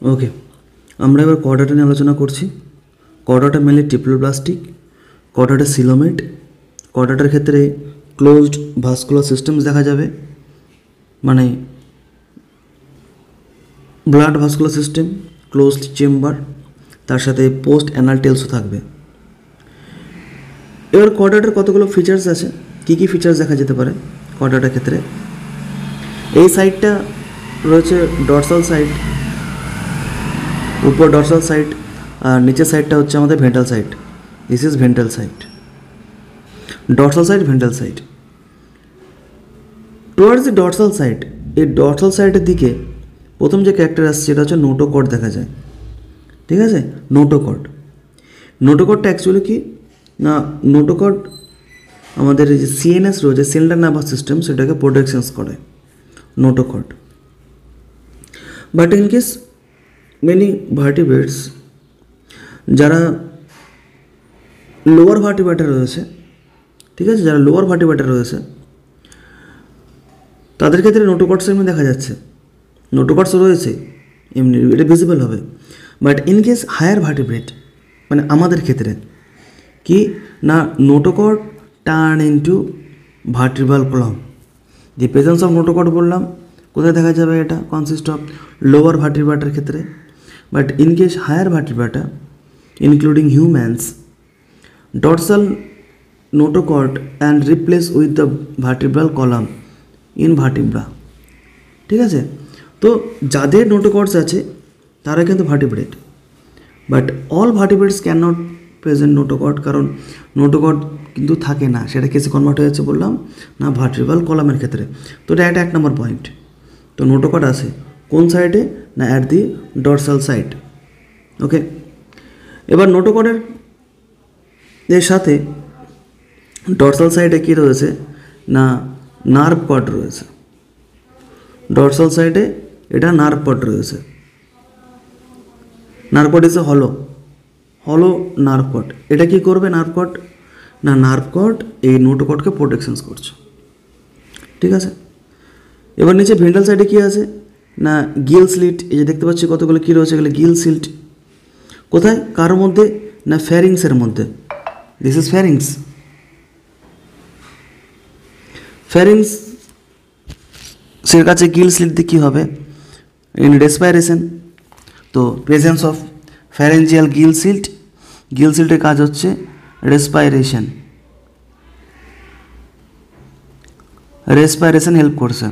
ওকে, আমরা এবার কর্ডাটা নিয়ে আলোচনা করছি। Chordata mainly triploblastic, Chordata coelomate. কর্ডাটার ক্ষেত্রে ক্লোজড ভাস্কুলার সিস্টেমস দেখা যাবে, মানে blood vascular system, closed chamber, তার সাথে পোস্ট অ্যানাল টেলসও থাকবে। এবার কর্ডাটার কতগুলো ফিচার্স আছে, কী কী ফিচার্স দেখা যেতে পারে কর্ডাটার ক্ষেত্রে। এই সাইডটা রয়েছে ডর্সাল সাইড, উপর ডর্সাল সাইড, আর নিচের সাইডটা হচ্ছে আমাদের ventral side. This is ventral side, dorsal side, ventral side. Towards the dorsal side, এই ডর্সাল সাইডের দিকে প্রথম যে ক্যারেক্টার আসছে সেটা হচ্ছে নোটোকর্ড দেখা যায়। ঠিক আছে, নোটোকর্ড। নোটোকর্ডটা অ্যাকচুয়ালি কি না, নোটোকর্ড আমাদের যে সিএনএস রয়েছে, সেন্ট্রাল নার্ভাস সিস্টেম, সেটাকে প্রোটেকশনস করে notochord. But in case many ভার্টিব্রেটস যারা লোয়ার ভার্টিব্রেটে রয়েছে, ঠিক আছে, যারা লোয়ার ভার্টিব্রেটে রয়েছে তাদের ক্ষেত্রে নোটোকর্ডস এমনি দেখা যাচ্ছে, নোটোকর্ডস রয়েছে এমনি, এটা ভিজিবল হবে। But in case higher vertebrate, মানে আমাদের ক্ষেত্রে কি না, notochord turn into vertebral column. The presence of notochord বললাম কোথায় দেখা যাবে, এটা কনসিস্ট অফ লোয়ার ভার্টিব্রেটার ক্ষেত্রে। But in case higher Vertebrata including humans, dorsal notochord and replace with the vertebral column in vertebra. ঠিক আছে, তো যাদের নোটোকর্ডস আছে তারা কিন্তু ভার্টিব্রেট, but all vertebrates can not present notochord, কারণ নোটোকর্ড কিন্তু থাকে না, সেটা কেসে কনভার্ট হয়ে যাচ্ছে বললাম না ভার্টিব্রাল কলামের ক্ষেত্রে। তো এটা এক নম্বর পয়েন্ট। তো নোটোকর্ড আছে কোন সাইডে না, অ্যাট দি ডর্সাল সাইড। ওকে, এবার নোটোকর্ডের এর সাথে ডর্সাল সাইডে কী রয়েছে না, নার্ভ কর্ড রয়েছে। ডর্সাল সাইডে এটা নার্ভ কর্ড রয়েছে। নার্ভ কর্ড ইজ এ হলো নার্ভ কর্ড। এটা কি করবে নার্ভ কর্ড না, নার্ভ কর্ড এই নোটোকর্ডকে প্রোটেকশনস করছে। ঠিক আছে, এবার নিচে ভেন্ট্রাল সাইডে কী আছে না, গিল স্লিট। এই যে দেখতে পাচ্ছি কতগুলো কী রয়েছে, এগুলো গিল স্লিট। কোথায়, কার মধ্যে না, ফ্যারিংসের মধ্যে। This is ফ্যারিংস। ফ্যারিংস সের কাছে গিল স্লিট দিয়ে কী হবে ইন রেসপাইরেশন। তো presence of pharyngeal gill slit, gill সিল্টের কাজ হচ্ছে রেসপাইরেশন, রেসপাইরেশন হেল্প করছে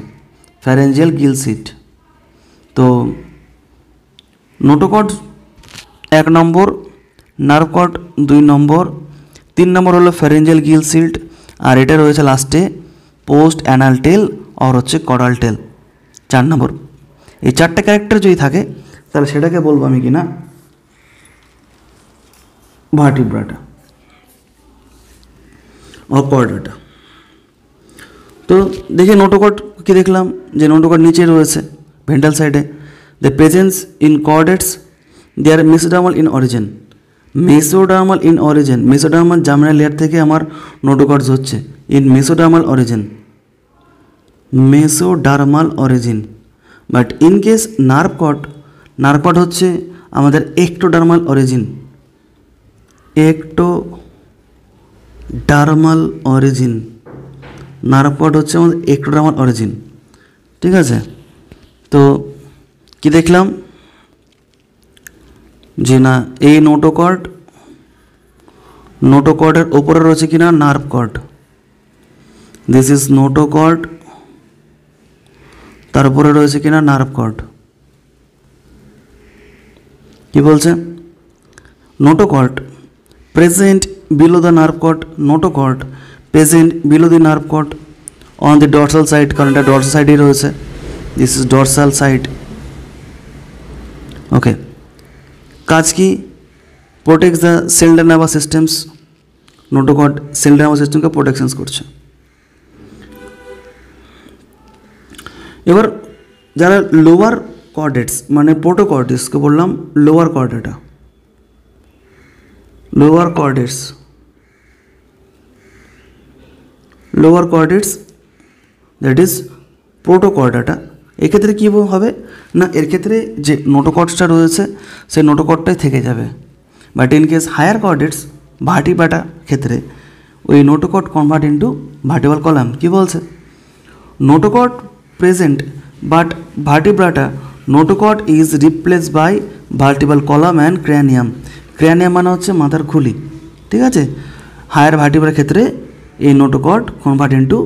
ফ্যারেঞ্জিয়াল গিল সিল্ট। তো notochord 1 number, nerve cord 2 number, 3 number হলো ফ্যারেঞ্জিয়াল গিল সিল্ট, আর এটা রয়েছে লাস্টে পোস্ট অ্যানাল টেল আর হচ্ছে কডাল টেল 4 নম্বর। এই 4টে ক্যারেক্টার যদি থাকে তাহলে সেটাকে বলবো আমি কি না ভার্টিব্রাটা ও কর্ডাটা। তো দেখি নোটোকর্ড কি দেখলাম, যে নোটোকর্ড নিচে রয়েছে ভেন্ট্রাল সাইডে। The presence in chordates, they are mesodermal in origin. Mesodermal in origin, mesodermal germinal layer থেকে আমার নোটোকর্ডস হচ্ছে in mesodermal origin, mesodermal origin. But in case nerve cord হচ্ছে আমাদের ectodermal origin, ectodermal origin. Nerve cord হচ্ছে আমাদের ectodermal origin. ঠিক আছে, তো কি দেখলাম যে না, এই নোটোকর্ডের ওপরে রয়েছে কিনা nerve cord. This is notochord, তারপরে রয়েছে কিনা নার্ভ কর্ড। কি বলছে, notochord present below the nerve cord, notochord present below the nerve cord on the dorsal side, কারণ এটা ডর্সাল সাইডেই রয়েছে। This is dorsal side. Okay, কাজ কি, protects the central nervous systems. Notochord central nervous সিস্টেমকে protections করছে। এবার যারা লোয়ার কর্ডেটস মানে প্রোটোকর্ডিসকে বললাম lower chordata, lower chordates that is Protochordata, এক্ষেত্রে কী হবে না, এর ক্ষেত্রে যে নোটোকর্ডসটা রয়েছে সেই নোটোকর্ডটাই থেকে যাবে। But in case higher chordates Vertebrata ক্ষেত্রে ওই notochord convert into vertebral column. কী বলছে, notochord present but Vertebrata notochord is replace by vertebral column and cranium. Cranium মানে হচ্ছে মাথার খুলি, ঠিক আছে। হায়ার ভার্টিব্রার ক্ষেত্রে এই notochord convert into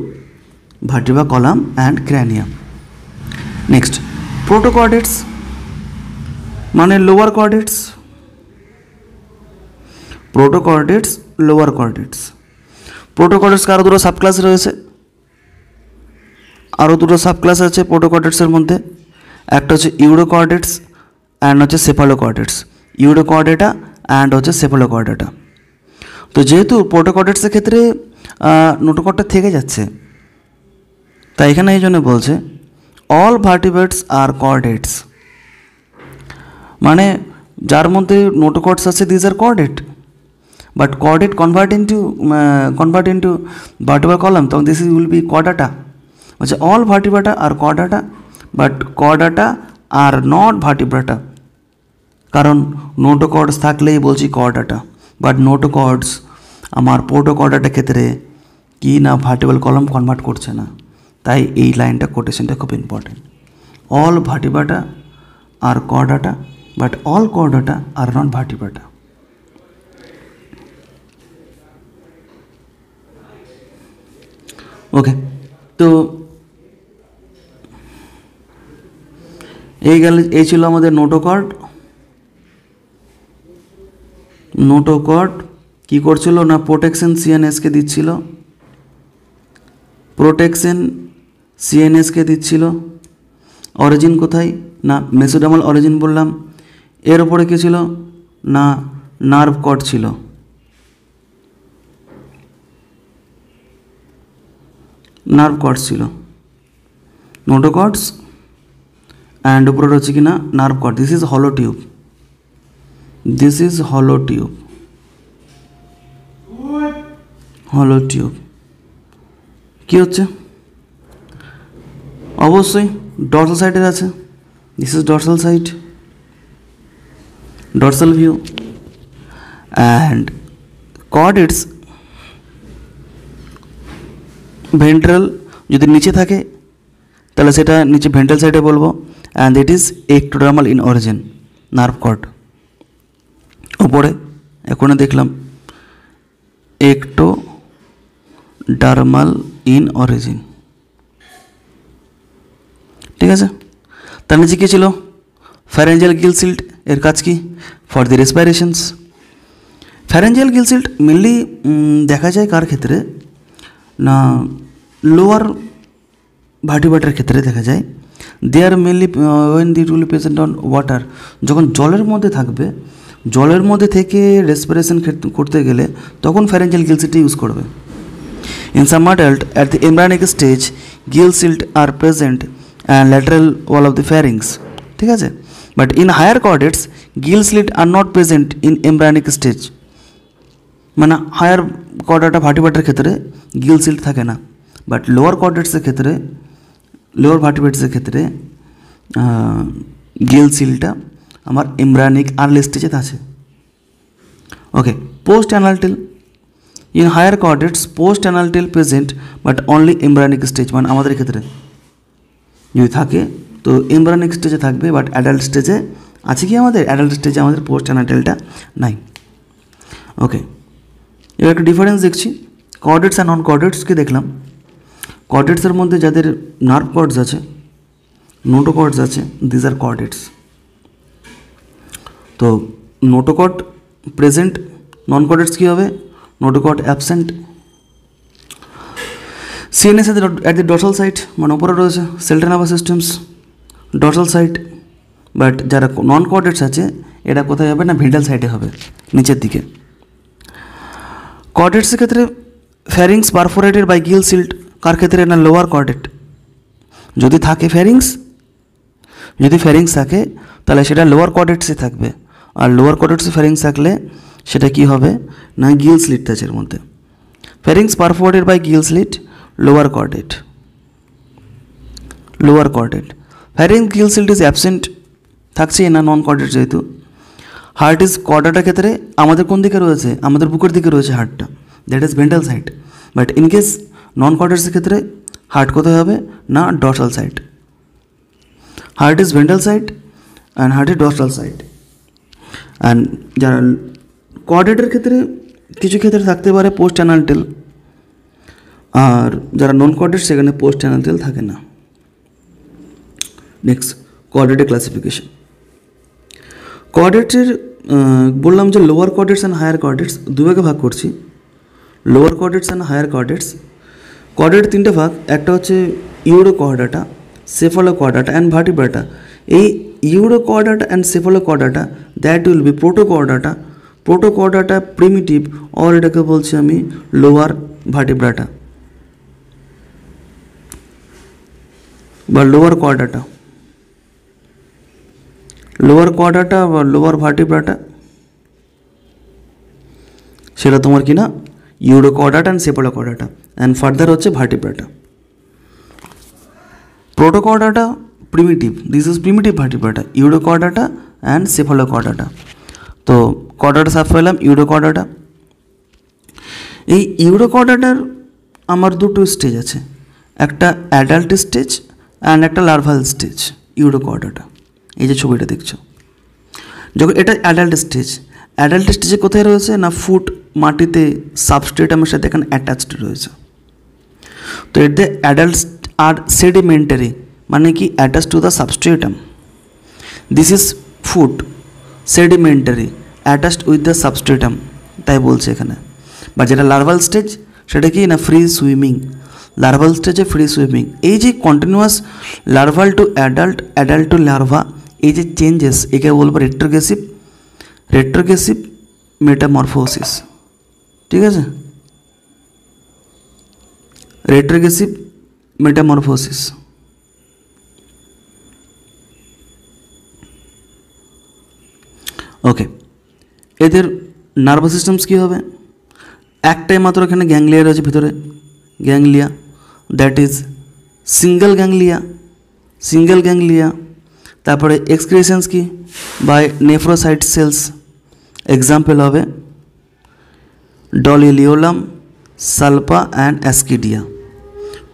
vertebral column and cranium. Next protochordates মানে লোয়ার কর্ডেটস। প্রোটোকর্ডেটস লোয়ার কর্ডেটস। প্রোটোকর্ডেটস আরও দুটো সাবক্লাস রয়েছে, আরও দুটো সাবক্লাস আছে প্রোটোকর্ডেটসের মধ্যে। একটা হচ্ছে ইউরোকর্ডেটস অ্যান্ড হচ্ছে সেফালোকর্ডেটস। ইউরোকর্ডেটা অ্যান্ড হচ্ছে সেফালোকর্ডেটা। তো যেহেতু প্রোটোকর্ডেটসের ক্ষেত্রে নোটোকর্ডটা থেকে যাচ্ছে, তাই এখানে এই জন্য বলছে অল ভার্টিব্রেটস আর কর্ডেটস, মানে যার মধ্যে নোটোকর্ডস আছে these are chordate, but chordate convert into vertebral column, তখন দিস উইল বি কর্ডাটা। বলছে all Vertebrata are chordata, but chordata are not vertebrata, কারণ নোটোকর্ডস থাকলেই বলছি কর্ডাটা। বাট নোটোকর্ডস আমার প্রোটোকর্ডাটার ক্ষেত্রে কি না ভার্টিব্রাল কলাম কনভার্ট করছে না, তাই এই লাইনটা কোটেশনটা খুব important. All Vertebrata are chordata, but all Chordata are not Vertebrata. Okay, তো এই ছিল আমাদের নোটোকর্ড। নোটোকর্ড কী করছিল না প্রোটেকশন সিএনএসকে দিচ্ছিল, প্রোটেকশন সিএনএসকে দিচ্ছিল। অরিজিন কোথায় না মেসোডার্মাল অরিজিন বললাম। এর ওপরে কী ছিল না নার্ভ কর্ড ছিল। নার্ভ কর্ডস ছিল নোটোকর্ডস অ্যান্ড উপরে রয়েছে কি না নার্ভ কর্ড। দিস ইজ হলো টিউব, দিস ইজ হলো টিউব, হলো টিউব। কী হচ্ছে অবশ্যই ডর্সাল সাইডের আছে, this is dorsal side, dorsal view. And chordates ventral যদি নিচে থাকে তাহলে সেটা নিচে ভেন্ট্রাল সাইডে বলবো। And it is ectodermal in origin nerve cord. ওপরে এখানে দেখলাম একটোডার্মাল ইন অরিজিন, ঠিক আছে। তার নিচে কী ছিল ফ্যারেঞ্জিয়াল গিলসিল্ট। এর কাজ কি ফর দি রেসপিরেশনস। ফ্যারেঞ্জিয়াল গিলসিল্ট মেনলি দেখা যায় কার ক্ষেত্রে না লোয়ার ভার্টিব্রেটার ক্ষেত্রে দেখা যায়। They are mainly when they will present on water, যখন জলের মধ্যে থাকবে, জলের মধ্যে থেকে রেসপিরেশন করতে গেলে তখন ফ্যারেঞ্জিয়াল গিলসিল্ট ইউজ করবে। In some adult at the embryonic stage gill slit are present and lateral wall of the pharynx, ঠিক আছে। But in higher chordates gill slit are not present in embryonic stage, মানে higher chordata ভার্টিব্রেটার ক্ষেত্রে gill slit থাকে না। But lower কর্ডেটসের ক্ষেত্রে, lower ভার্টিব্রেটসের ক্ষেত্রে গিলসিল্টটা আমার এমব্রায়োনিক আর্লি স্টেজে আছে। Okay, post anal tail in higher chordates post anal tail present but only embryonic stage, মানে আমাদের ক্ষেত্রে যদি থাকে তো এমব্রায়োনিক স্টেজে থাকবে, বাট অ্যাডাল্ট স্টেজে আছে কি আমাদের অ্যাডাল্ট স্টেজে আমাদের পোস্ট অ্যানালটেলটা নাই। ওকে, এবার একটা ডিফারেন্স দেখছি কর্ডেটস আর নন কর্ডেটসকে দেখলাম। কর্ডেটসের মধ্যে যাদের নার্ভ কর্ডস আছে, নোটোকর্ডস আছে, দিজ আর কর্ডেটস। তো নোটোকর্ড প্রেজেন্ট, নন কর্ডেটস কী হবে notochord absent. CNS at the dorsal site, মানে উপরে রয়েছে central nervous systems dorsal site. But যারা নন কর্ডেটস আছে এটা কোথায় হবে না ভেন্ট্রাল সাইডে হবে, নিচের দিকে। কর্ডেটসের ক্ষেত্রে ফ্যারিংস পারফোরেটেড বাই গিলসিল্ট, কার ক্ষেত্রে না লোয়ার কর্ডেট। যদি থাকে ফ্যারিংস, যদি ফ্যারিংস থাকে তাহলে সেটা লোয়ার কর্ডেটসে থাকবে, আর লোয়ার কর্ডেটসে ফ্যারিংস থাকলে সেটা কি হবে না গিলসলিট আছে এর মধ্যে। Pharynx perforated by gill slit lower chordate, lower chordate. Pharyngeal gill slit is absent, থাকছেই না নন কর্ডেট যেহেতু। হার্ট ইজ কর্ডাটার ক্ষেত্রে আমাদের কোন দিকে রয়েছে, আমাদের বুকের দিকে রয়েছে হার্টটা, that is ventral side. But in case non কর্ডেটসের ক্ষেত্রে হার্ট কোথায় হবে না dorsal side. Heart is ventral side and heart is dorsal side. And যারা কর্ডেটের ক্ষেত্রে কিছু ক্ষেত্রে থাকতে পারে পোস্ট অ্যানাল টেল, আর যারা নন কর্ডেট সেখানে পোস্ট অ্যানাল টেল থাকে না। নেক্সট কর্ডেটের ক্লাসিফিকেশন। কর্ডেটের বললাম যে lower chordates and higher chordates দুই ভাগে ভাগ করছি, lower chordates and higher chordates. Chordate তিনটে ভাগ, একটা হচ্ছে ইউরোকর্ডাটা, সেফালোকর্ডাটা অ্যান্ড ভার্টিব্রাটা। এই Urochordata and Cephalochordata that will be Protochordata, Protochordata primitive, or এটাকে বলছি আমি লোয়ার ভার্টিব্রাটা বা লোয়ার কর্ডাটা, লোয়ার কর্ডাটা বা লোয়ার ভার্টিব্রাটা সেটা তোমার কি না Urochordata and Cephalochordata, and further হচ্ছে Vertebrata. Protochordata primitive, this is primitive Vertebrata, Urochordata and Cephalochordata. তো কর্ডাটা সাফ পেলাম ইউরোকর্ডাটা। এই ইউরোকর্ডাটার আমার দুটো স্টেজ আছে, একটা অ্যাডাল্ট স্টেজ অ্যান্ড একটা লার্ভাল স্টেজ। ইউরোকর্ডাটা এই যে ছবিটা দেখছো, যখন এটা অ্যাডাল্ট স্টেজ, অ্যাডাল্ট স্টেজে কোথায় রয়েছে না ফুট মাটিতে সাবস্ট্রেটামের সাথে এখানে অ্যাটাচড রয়েছে। তো এর দ্য অ্যাডাল্টস আর সেডিমেন্টারি, মানে কি attach to the substratum. This is foot sedimentary attached with the substratum, তাই বলছে এখানে। বা যেটা লার্ভাল স্টেজ সেটা কি না ফ্রি সুইমিং, লার্ভাল স্টেজে ফ্রি সুইমিং। এই যে continuous larval to adult, adult to larva, এই যে চেঞ্জেস একে বলবো রেট্রোগ্রেসিভ, রেট্রোগ্রেসিভ মেটামরফোসিস। ঠিক আছে, রেট্রোগ্রেসিভ মেটামরফোসিস। ওকে, এদের নার্ভাস সিস্টেমস কী হবে, একটাই মাত্র এখানে গ্যাংলিয়া রয়েছে ভিতরে, ganglia, that is single ganglia, single ganglia. তারপরে এক্সক্রিশনস কি বাই নেফ্রোসাইট সেলস, এক্সাম্পল হবে ডলিলিওলাম, সালপা অ্যান্ড অ্যাসকিডিয়া।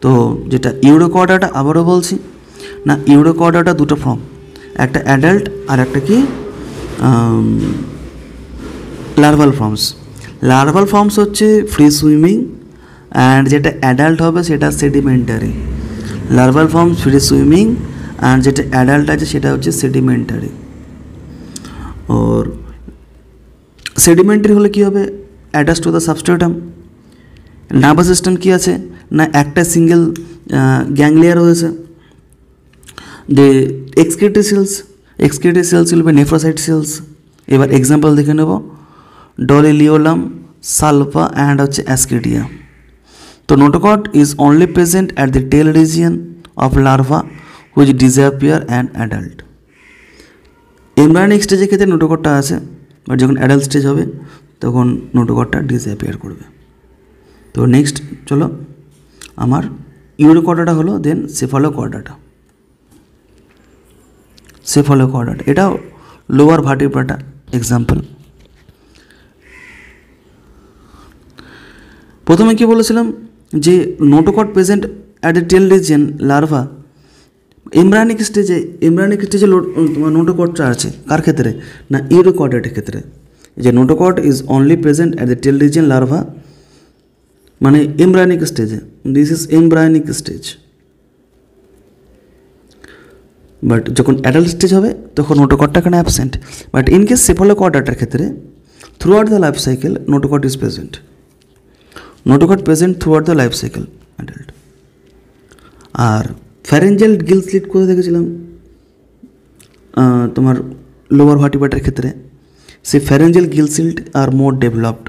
তো যেটা ইউরোকর্ডাটা আবারও বলছি না, ইউরোকর্ডাটা দুটো ফর্ম, একটা অ্যাডাল্ট আর একটা কি লার্ভাল ফর্মস। লার্ভাল ফর্মস হচ্ছে ফ্রি সুইমিং, অ্যান্ড যেটা অ্যাডাল্ট হবে সেটা sedimentary. Larval forms free swimming, and যেটা অ্যাডাল্ট আছে সেটা হচ্ছে সেডিমেন্টারি। ওর সেডিমেন্টারি হলে কী হবে, attach to the substratum. Nervous system কী আছে না, একটা সিঙ্গেল গ্যাংলিয়া রয়েছে। যে excretory cells, excretory cells will be nephrocyte cells. এবার এক্সাম্পল দেখে নেব, ডলিলিওলাম, সালফা অ্যান্ড হচ্ছে অ্যাসকিডিয়া। তো notochord is only present at the tail region of larva which disappear and adult. Embryonic স্টেজের ক্ষেত্রে নোটোকটটা আছে, বাট যখন অ্যাডাল্ট স্টেজ হবে তখন নোটোকটটা ডিসঅ্যাপিয়ার করবে। তো নেক্সট চলো, আমার ইউরোকর্ডাটা হলো, দেন সেফালোকর্ডাটা। সেফালোকর্ডাটা এটাও লোয়ার ভার্টিব্রাটা এক্সাম্পল। প্রথমে কি বলেছিলাম যে notochord present at the tail region larva. Embryonic স্টেজে তোমার নোটোকটটা আছে কার ক্ষেত্রে না ইউরোকর্ডাটের ক্ষেত্রে। যে notochord is only present at the tail region larva, মানে এমব্রায়োনিক স্টেজে, this is embryonic stage. But যখন অ্যাডাল্ট স্টেজ হবে তখন নোটোকটটা এখানে অ্যাবসেন্ট। বাট ইন কেস সেফালোকর্ডাটার ক্ষেত্রে throughout the life cycle notochord is present, notochord present throughout the life cycle adult. আর ফ্যারেঞ্জিয়াল গিল স্লিট কোথায় দেখেছিলাম তোমার লোয়ার ভার্টিব্রাটার ক্ষেত্রে, সেই pharyngeal gill slit are more developed.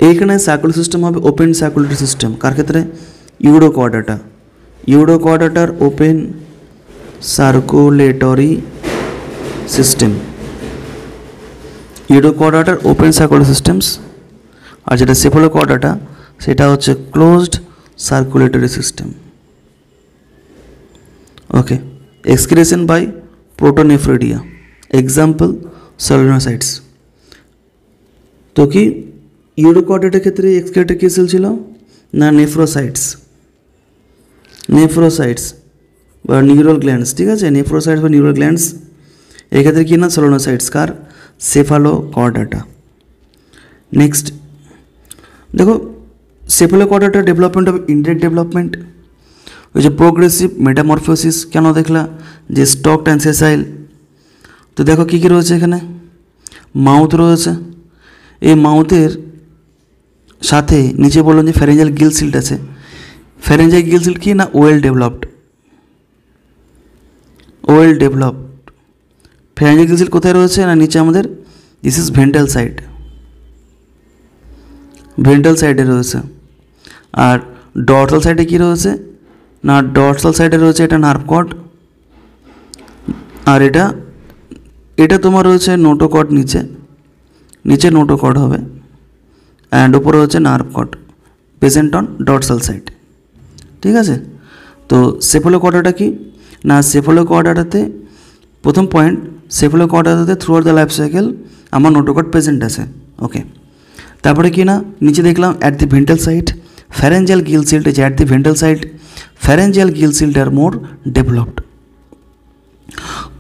এইখানে সার্কুলার সিস্টেম হবে ওপেন সার্কুলেটরি সিস্টেম কার ক্ষেত্রে ইউরোকর্ডাটা, ইউরোকর্ডাটার ওপেন সার্কুলেটরি সিস্টেম, ইউরোকর্ডাটার ওপেন সার্কুলার সিস্টেমস। আর যেটা সেফালোকর্ডাটা সেটা হচ্ছে closed circulatory system. Okay, excretion by protonephridia, example solenocytes. তো কি ইউরোকর্ডেটের ক্ষেত্রে এক্সক্রিটেড কী সেল ছিল না নেফ্রোসাইটস, নেফ্রোসাইটস বা নিউরাল গ্ল্যান্ডস, ঠিক আছে, নেফ্রোসাইটস বা নিউরাল গ্ল্যান্ডস। এক্ষেত্রে কী না সলিনোসাইটস, কার সেফালোকর্ডাটা। নেক্সট দেখো Cephalochordata development of indirect development, ওই যে প্রোগ্রেসিভ মেটামরফোসিস কেন দেখলা, যে স্টকড অ্যান্ড সেসাইল। তো দেখো কী কী রয়েছে এখানে, মাউথ রয়েছে, এই মাউথের সাথে নিচে বললাম যে ফ্যারেঞ্জাল গিলসিল্ট আছে। ফ্যারেঞ্জাল গিলসিল্ট কি না ওয়েল ডেভেলপড, ওয়েল ডেভেলপড। ফ্যারেঞ্জাল গিলসিল্ট কোথায় রয়েছে না নিচে আমাদের, this is ventral side, ventral সাইডে রয়েছে। আর ডর্সাল সাইডে কী রয়েছে না ডর্সাল সাইডে রয়েছে এটা নার্ভ কর্ড, আর এটা তোমার রয়েছে নোটোকর্ড, নিচে নোটোকর্ড হবে, অ্যান্ড উপরে হচ্ছে nerve cord present on dorsal side, ঠিক আছে। তো সেফালোকর্ডাটা কি না সেফালোকর্ডাটাতে প্রথম পয়েন্ট, সেফালোকর্ডাটাতে throughout the life cycle আমার নোটোকর্ড প্রেজেন্ট আছে। ওকে, তারপরে কি না নিচে দেখলাম at the ventral side pharyngeal gill shield is at the ventral side, pharyngeal gill shield are more developed.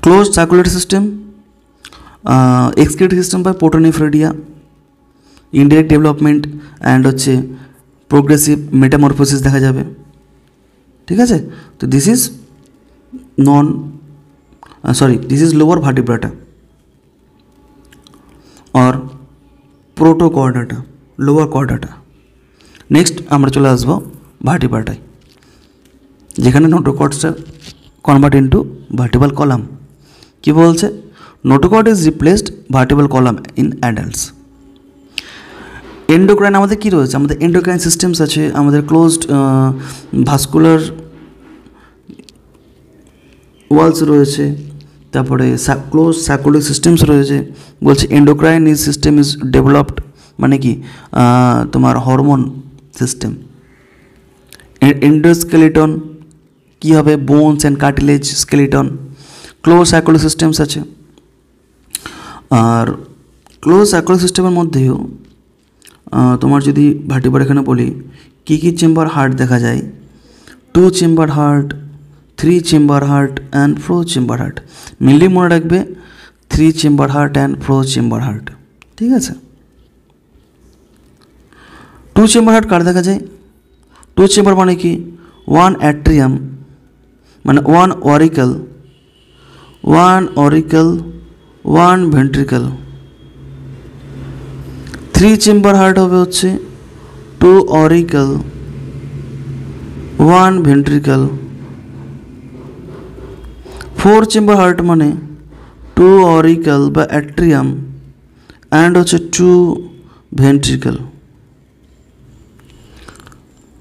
Closed circulatory system, excretory system by protonephridia, indirect development and হচ্ছে progressive metamorphosis দেখা যাবে, ঠিক আছে। তো this is this is lower vertebrata or protochordata, lower chordata. Next আমরা চলে আসবো ভার্টিব্রাটায়, যেখানে নোটোকর্ডসটা কনভার্ট ইন্টু ভার্টিব্রাল কলাম। কী বলছে, notochord is replaced vertebral column in adults. Endocrine আমাদের কী রয়েছে, আমাদের এন্ডোক্রাইন সিস্টেমস আছে, আমাদের ক্লোজড ভাস্কুলার ওয়ালস রয়েছে, তারপরে ক্লোজ সার্কুলার সিস্টেমস রয়েছে। বলছে endocrine is system is developed, মানে কি তোমার হরমোন সিস্টেম। এন্ডোস্কেলিটন কী হবে, bones and cartilage skeleton. Close circular systems আছে, আর ক্লোজ সার্কুলার সিস্টেমের মধ্যেও তোমার যদি ভার্টিব্রা এখানে বলি কী কী চেম্বার হার্ট দেখা যায়, 2 chamber heart, 3 chamber heart and 4 chamber heart. Mainly মনে রাখবে 3 chamber heart and 4 chamber heart, ঠিক আছে। 2 চেম্বার হার্ট কার দেখা যায়, 2 চেম্বার মানে কি 1 অ্যাট্রিয়াম মানে 1 অরিকল, 1 ভেন্ট্রিকল। 3 চেম্বার হার্ট হবে হচ্ছে 2 অরিকল, 1 ভেন্ট্রিকল। 4 চেম্বার হার্ট মানে 2 অরিকল বা অ্যাট্রিয়াম অ্যান্ড হচ্ছে 2 ventricle,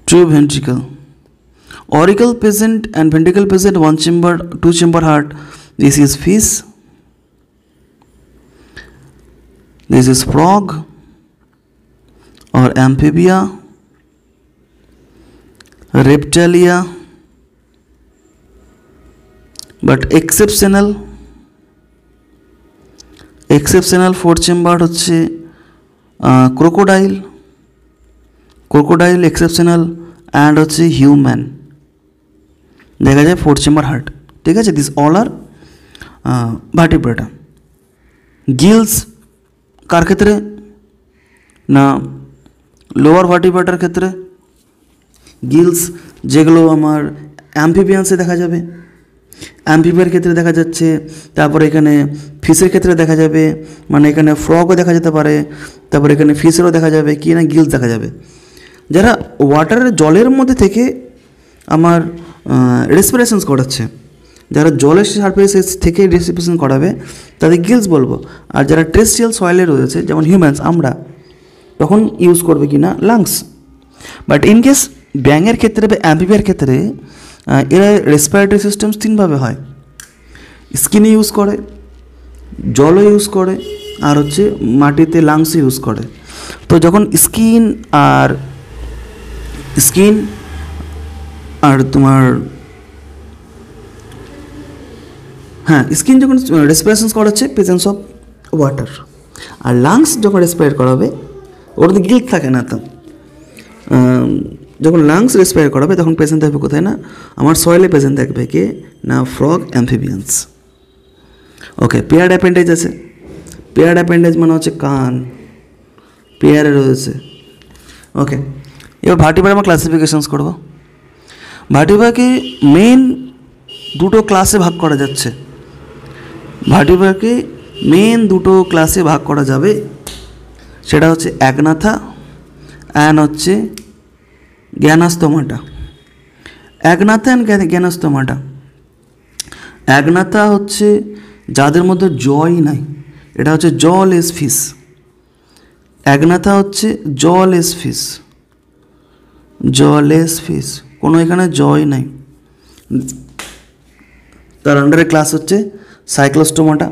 2 ventricle. Auricle present and ventricle present 1 chamber, 2 chamber heart. This is fish. This is frog or amphibia, reptilia, but exceptional 4 chamber হচ্ছে crocodile exceptional and হচ্ছে human দেখা যায় 4 chamber heart, ঠিক আছে। This all are vertebrata. Gills কার ক্ষেত্রে না lower ভার্টিব্রাটার ক্ষেত্রে, গিলস যেগুলো আমার অ্যাম্ফিবিয়ান্সে দেখা যাবে, অ্যাম্ফিবিয়ার ক্ষেত্রে দেখা যাচ্ছে, তারপরে এখানে ফিশের ক্ষেত্রে দেখা যাবে, মানে এখানে ফ্রগও দেখা যেতে পারে, তারপরে এখানে ফিশেরও দেখা যাবে, কি না গিলস দেখা যাবে। যারা ওয়াটারের জলের মধ্যে থেকে আমার রেসপিরেশনস করাচ্ছে, যারা জলের সারফেসে থেকে রেসপিরেশন করাবে তাদের গিলস বলবো। আর যারা টেরেস্ট্রিয়াল সয়েলে রয়েছে যেমন হিউম্যানস আমরা, তখন ইউজ করবে কি না লাংস। বাট ইন কেস ব্যাঙের ক্ষেত্রে বা অ্যাম্ফিবিয়ার ক্ষেত্রে এরা রেসপিরেটরি সিস্টেমস 3 ভাবে হয়, স্কিনে ইউজ করে, জলও ইউজ করে, আর হচ্ছে মাটিতে লাংসও ইউজ করে। তো যখন স্কিন আর তোমার হ্যাঁ, স্কিন যখন রেসপিরেশন করাচ্ছে প্রেজেন্স অফ ওয়াটার, আর লাংস যখন রেসপিরেট করাবে ওর তো গিল্ট থাকে না। তো যখন লাংস রেসপিরেট করাবে তখন প্রেজেন্ট থাকবে কোথায় না আমার সয়েলে প্রেজেন্ট থাকবে কে না ফ্রগ, অ্যাম্ফিবিয়ান্স। ওকে, পেয়ার্ড অ্যাপেন্ডেজ আছে। পেয়ার্ড অ্যাপেন্ডেজ মানে হচ্ছে কান পেয়ারে রয়েছে। ওকে, এবার ভার্টিব্রা আমরা ক্লাসিফিকেশনস করব। ভার্টিব্রাকে মেন দুটো ক্লাসে ভাগ করা যাচ্ছে। ভার্টিব্রাকে মেন দুটো ক্লাসে ভাগ করা যাবে, সেটা হচ্ছে অ্যাগনাথা অ্যান্ড হচ্ছে gnathostomata. Agnatha and gnathostomata. Agnatha হচ্ছে যাদের মধ্যে জই নাই, এটা হচ্ছে জলেস ফিশ। অ্যাগনাথা হচ্ছে জলেস ফিশ, জলেস ফিশ, কোনো এখানে জয় নাই। তার আন্ডারে ক্লাস হচ্ছে সাইক্লোস্টোমাটা।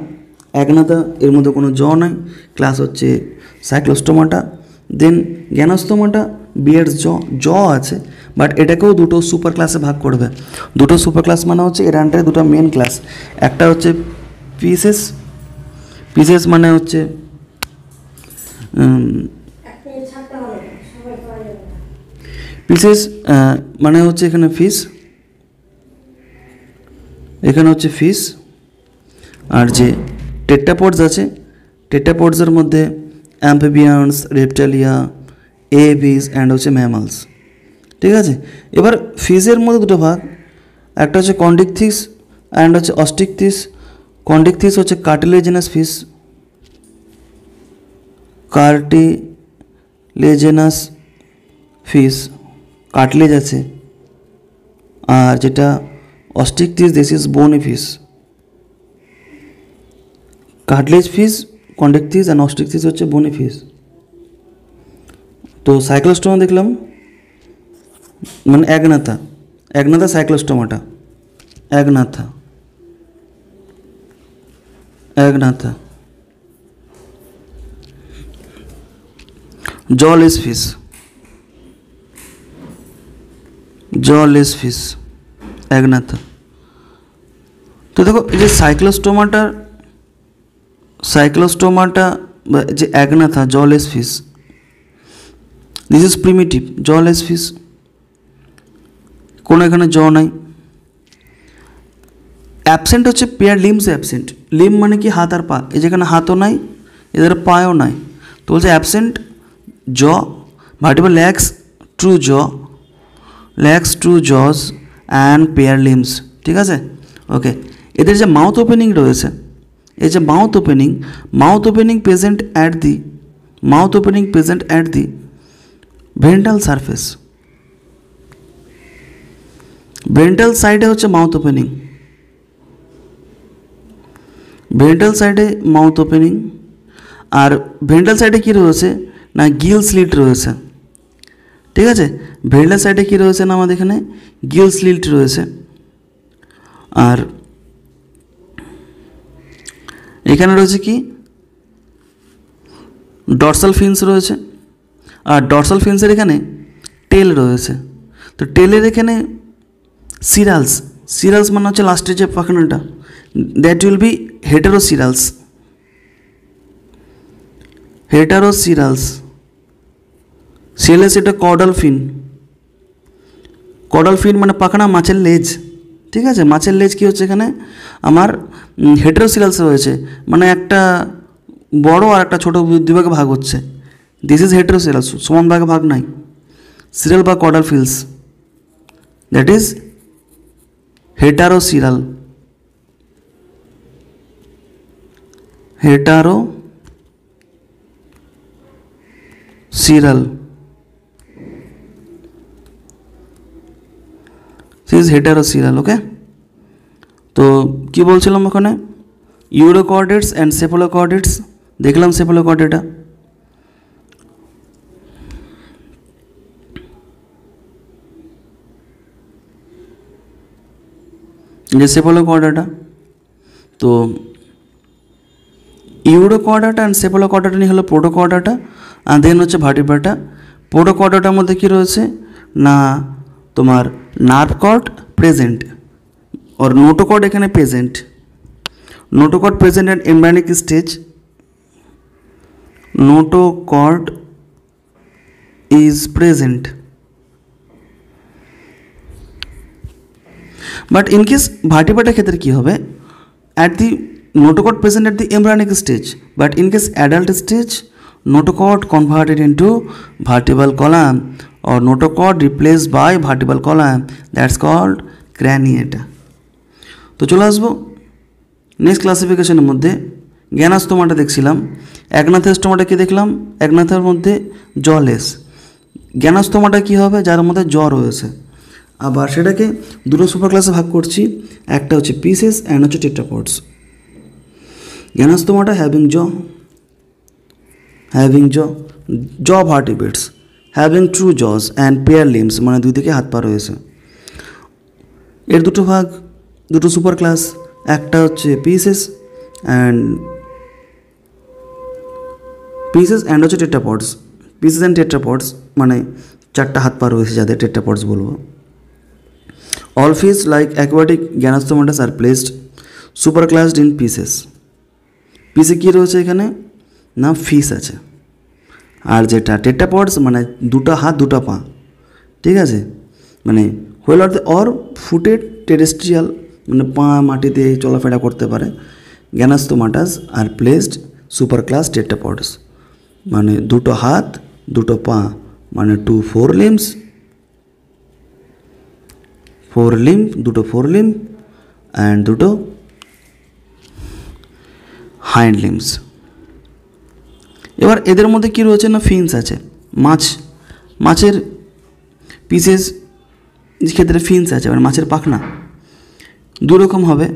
অ্যাগনাথা এর মধ্যে কোনো জ নাই, ক্লাস হচ্ছে সাইক্লোস্টোমাটা। দেন গ্যানাস্তোমাটা বিয়ার্স জ আছে, বাট এটাকেও দুটো সুপার ক্লাসে ভাগ করবে। দুটো সুপার ক্লাস মানে হচ্ছে এর আন্ডারে দুটো মেন ক্লাস, একটা হচ্ছে পিসেস। পিসেস মানে হচ্ছে পিসেস মানে হচ্ছে এখানে ফিশ, এখানে হচ্ছে ফিশ। আর যে টেট্রাপডস আছে, টেট্রাপডসের মধ্যে অ্যাম্ফিবিয়ান্স, রেপটালিয়া, এভিস অ্যান্ড হচ্ছে ম্যামালস। ঠিক আছে, এবার ফিশের মধ্যে দুটো ভাগ, একটা হচ্ছে কন্ডিকথিস অ্যান্ড হচ্ছে অস্টিকথিস। কন্ডিকথিস হচ্ছে cartilaginous fish, cartilaginous fish, cartilage আছে। আর যেটা osteichthyes, this is bony fish. Cartilage fish, chondrichthyes and osteichthyes হচ্ছে বোনি ফিশ। তো সাইক্লোস্টোমা দেখলাম মানে agnatha, agnatha cyclostomata, agnatha, agnatha. Jawless fish, jawless fish, agnatha. তো দেখো এই যে সাইক্লোস্টোমাটা যে agnatha jawless fish, this is primitive jawless fish, কোনো এখানে জ নাই। অ্যাবসেন্ট হচ্ছে পেয়ার লিমস অ্যাবসেন্ট। লিম মানে কি হাত আর পা, এই যেখানে হাতও নাই এদের পাও নাই, তো বলছে অ্যাবসেন্ট জ। ভার্টিব্রা ল্যাক্স ট্রু জ, ল্যাক্স ট্রু জজ অ্যান্ড পেয়ার লিমস। ঠিক আছে, ওকে। এদের যে মাউথ ওপেনিং রয়েছে, এই যে mouth opening present at the ventral surface. Ventral সাইডে হচ্ছে মাউথ ওপেনিং, ভেন্ট্রাল সাইডে মাউথ ওপেনিং। আর ভেন্ট্রাল সাইডে কী রয়েছে না গিল স্লিট রয়েছে। ঠিক আছে, ভেন্ট্রাল সাইডে কী রয়েছে না আমাদের এখানে গিল স্লিট রয়েছে। আর এখানে রয়েছে কি ডর্সাল ফিন্স রয়েছে, আর ডর্সাল ফিন্সের এখানে টেল রয়েছে। তো টেলের এখানে সিরালস মানে হচ্ছে লাস্টের যে পাখানাটা, দ্যাট উইল বি হেটারোসিরালস। সিএলএস এটা কর্ডাল ফিন মানে পাখানা মাছের লেজ। ঠিক আছে, মাছের লেজ কী হচ্ছে এখানে আমার হেটারোসিরালস রয়েছে, মানে একটা বড় আর একটা ছোটো দুভাগে ভাগ হচ্ছে। দিস ইজ হেটারোসিরালস, সমান ভাগে ভাগ নাই। সিরাল বা কর্ডাল ফিলস, দ্যাট ইজ হেটারোসিরাল। হেটারোসিরাল। ওকে, তো কি বলছিলাম ওখানে ইউরোকর্ডেটস অ্যান্ড সেফালোকর্ডেটস দেখলাম। সেফালোকর্ডেটা যে সেফালোকর্ডাটা, তো ইউরোকর্ডাটা অ্যান্ড সেফালোকর্ডাটা নিয়ে হলো প্রোটোকর্ডাটা, আর দেন হচ্ছে ভার্টিব্রাটা। প্রোটোকর্ডাটার মধ্যে কী রয়েছে না তোমার নার্ভ কর্ড প্রেজেন্ট, আর নোটোকর্ড এখানে present. notochord present at embryonic stage. Notochord is present, but in case vertebrate ক্ষেত্রে কি হবে, at the notochord present at the embryonic stage, but in case adult stage notochord converted into vertebral column or notochord replaced by vertebral column, that's called craniata. তো চলে আসবো next ক্লাসিফিকেশনের মধ্যে। জ্ঞানাস্তমাটা দেখছিলাম, অ্যাগনাথেস্টোমাটা কি দেখলাম, অ্যাগনাথের মধ্যে জলেস। জ্ঞানাস্তমাটা কি হবে, যার মধ্যে জ্বর রয়েছে। আবার সেটাকে দুটো সুপার ক্লাসে ভাগ করছি, একটা হচ্ছে পিসেস অ্যান্ড হচ্ছে টেট্রাপডস। জ্ঞানাস্তমাটা হ্যাভিং জ ভার্টিব্রেটস, হ্যাভিং ট্রু জজ অ্যান্ড পেয়ার লিমস, মানে দুই দিকে হাত পা রয়েছে। এর দুটো ভাগ, দুটো সুপার ক্লাস, একটা হচ্ছে পিসেস অ্যান্ড হচ্ছে টেট্রাপডস। পিসেস অ্যান্ড টেট্রাপডস মানে চারটা হাত পা রয়েছে যাদের টেট্রাপডস বলবো। All fish like aquatic gnathostomatas are placed superclassed in pisces. পিসে কী রয়েছে এখানে না, ফিশ আছে। আর যেটা টেট্রাপডস মানে দুটো হাত দুটো পা, ঠিক আছে, মানে whale are or footed terrestrial, মানে পা মাটিতে চলাফেরা করতে পারে। Gnathostomatas are placed super class tetrapods মানে দুটো হাত দুটো পা, মানে ফোর লিম্ব অ্যান্ড দুটো হাইন্ড লিম্বস। এবার এদের মধ্যে কী রয়েছে না, ফিন্স আছে। মাছের পিসেস ক্ষেত্রে ফিন্স আছে, মানে মাছের পাখনা দু রকম হবে,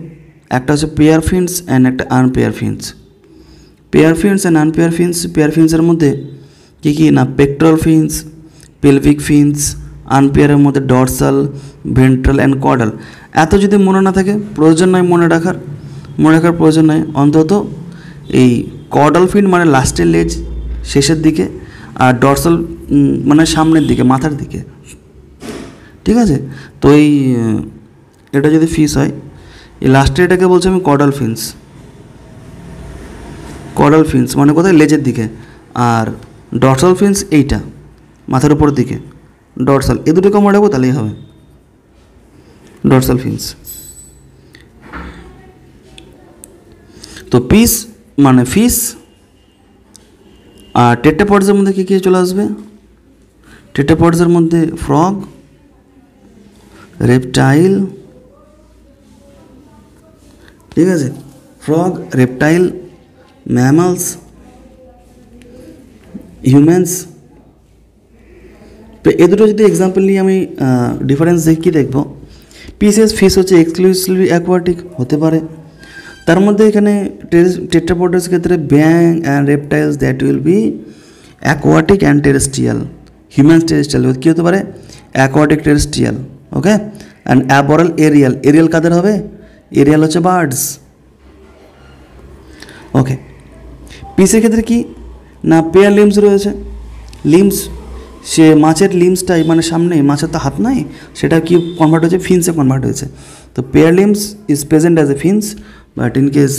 একটা হচ্ছে পেয়ার ফিন্স অ্যান্ড একটা unpaired fins. Pair fins and unpaired fins. Pair ফিন্সের মধ্যে কী কী না, পেক্টরাল ফিন্স, পেলভিক ফিন্স, আনপেয়ারের মধ্যে ডরসাল, ভেন্ট্রাল অ্যান্ড কর্ডাল। এত যদি মনে না থাকে, প্রয়োজন নয় মনে রাখার প্রয়োজন নয়, অন্তত এই কর্ডাল ফিন মানে লাস্টের লেজ শেষের দিকে, আর ডরসাল মানে সামনের দিকে মাথার দিকে, ঠিক আছে। তো এটা যদি ফিস হয়, এই লাস্টের এটাকে বলছি আমি কর্ডাল ফিন্স মানে কোথায়, লেজের দিকে। আর ডরসাল ফিন্স এইটা মাথার উপর দিকে, ডরসাল। এ দুটোকে মনে রাখবো, তাহলেই হবে ডরসাল ফিন্স। তো পিস মানে ফিশ। আর টেট্রাপডসের মধ্যে কী কী চলে আসবে, টেট্রাপডসের মধ্যে ফ্রগ, রেপটাইল, ঠিক আছে, ফ্রগ, রেপটাইল, ম্যামালস, হিউম্যানস। তো এ দুটো যদি এক্সাম্পল নিয়ে আমি ডিফারেন্স দেখি, দেখবো ফিশ হচ্ছে এক্সক্লুসিভলি অ্যাকোয়াটিক হতে পারে। তার মধ্যে এখানে টেট্রাপডস ক্ষেত্রে ব্যাং and reptiles that will be aquatic and terrestrial. Human terrestrial কী হতে পারে, aquatic terrestrial, okay. And arboreal aerial কাদের হবে, এরিয়াল হচ্ছে বার্ডস, ওকে। পিসের ক্ষেত্রে কি না, পেয়ার লিম্স রয়েছে। লিম্স সে মাছের লিম্সটাই মানে সামনে, মাছের তো হাত নাই, সেটা কি কনভার্ট হয়েছে, ফিন্সে কনভার্ট হয়েছে। তো pair limbs is present as a fins, but in case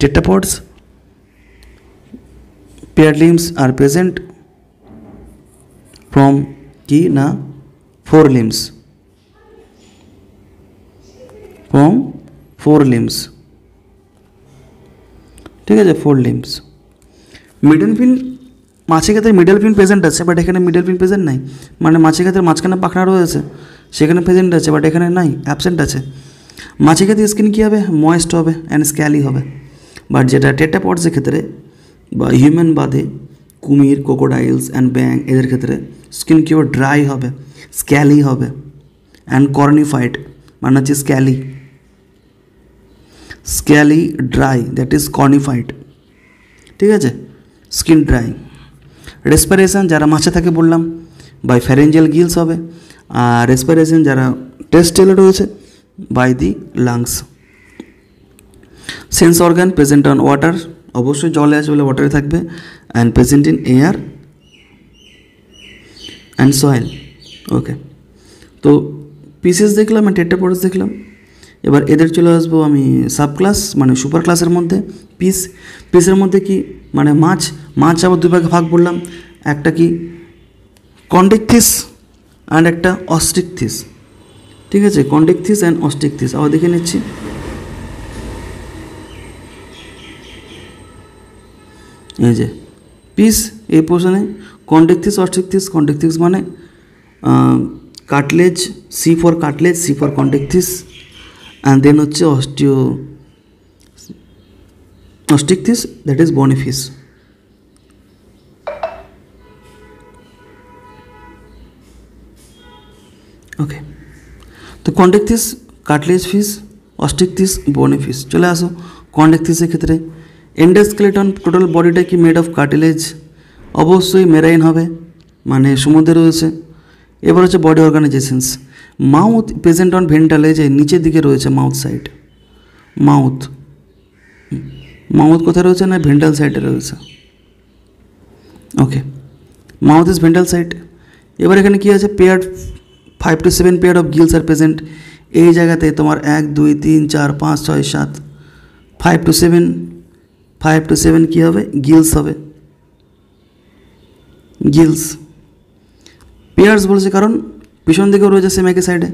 tetrapods pair limbs are present from কি না, ফোর লিম্স, ঠিক আছে, ফোর লিম্স। মিডল ফিন, মাছের ক্ষেত্রে মিডল ফিন প্রেজেন্ট আছে, বাট এখানে মিডল ফিন প্রেজেন্ট নাই, মানে মাছের ক্ষেত্রে মাঝখানে পাখনা রয়েছে, সেখানে প্রেজেন্ট আছে, বাট এখানে নাই, অ্যাবসেন্ট আছে। মাছের ক্ষেত্রে স্কিন কী হবে, ময়েস্ট হবে অ্যান্ড স্ক্যালি হবে, বাট যেটা টেট্রাপডসের ক্ষেত্রে বা হিউম্যান বাদে কুমির, ক্রোকোডাইলস অ্যান্ড ব্যাং, এদের ক্ষেত্রে স্কিন কী হবে, ড্রাই হবে, স্ক্যালি হবে অ্যান্ড কর্নিফাইড, মানে হচ্ছে স্ক্যালি ড্রাই, দ্যাট ইজ কর্নিফাইড, ঠিক আছে, স্কিন ড্রাই। রেসপিরেশন যারা মাছে থাকে বললাম বাই ফ্যারেঞ্জিয়াল গিলস হবে, আর রেসপিরেশন যারা টেস্টেলে রয়েছে by the lungs. Sense organ present on water, অবশ্যই জলে আছে বলে ওয়াটারে থাকবে, and present in air and soil, okay. তো পিসেস দেখলাম, টেট্রাপডস দেখলাম। এবার এদের চলে আসবো আমি সাব ক্লাস মানে সুপার ক্লাসের মধ্যে। পিসের মধ্যে কি মানে মাছ আবার দুই ভাগে ভাগ বললাম, একটা কি কন্ডিকথিস অ্যান্ড একটা অস্টিকথিস, ঠিক আছে, কন্ডিকথিস অ্যান্ড অস্টিকথিস। আবার দেখে নিচ্ছি, এই যে পিস এই পোর্শনে কন্ডিকথিস অস্টিকথিস। কন্ডিকথিস মানে cartilage, C for cartilage, C for chondrichthyes, and then হচ্ছে osteichthyes, that is bony fish. Okay, তো কন্ডিকথিস কাটলেজ ফিশ, অস্টিকথিস বনি ফিশ। চলে আসো কন্ডিকথিসের ক্ষেত্রে, এন্ডোস্কেলেটন টোটাল বডিটা কি মেড অফ কার্টিলেজ, অবশ্যই মেরাইন হবে মানে সমুদ্রে রয়েছে। এবার হচ্ছে body organisations, mouth present on ভেন্টালে, যে নিচের দিকে রয়েছে মাউথ সাইড, মাউথ কোথায় রয়েছে না ভেন্টাল সাইডে রয়েছে। Okay, mouth is ventral side. এবার এখানে কী আছে, pair 5 to 7 pair of gills are present. এই জায়গাতে তোমার 1 2 3 4 5 6 7 5 to 7 কী হবে, গিলস হবে, গিলস। পেয়ার্স বলছে কারণ পিছন দিকেও রয়েছে সেম একই সাইডে,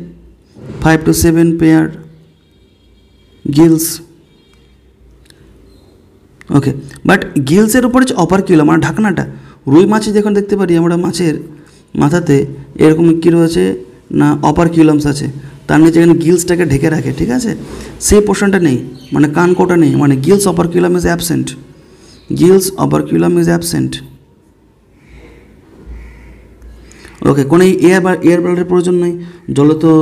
5 to 7 pair gills. Okay, but গিলসের উপরে হচ্ছে অপারকিউলাম মানে ঢাকনাটা। রুই মাছে যখন দেখতে পারি আমরা মাছের মাথাতে এরকম কী রয়েছে না অপারকিউলামস আছে, তার নিচে এখানে গিলসটাকে ঢেকে রাখে, ঠিক আছে, সেই পোর্শনটা নেই মানে কানকোটা নেই, মানে gills operculum is absent, gills operculum is absent. Okay, কোনো এয়ার ব্লাডের প্রয়োজন নেই, জলে তো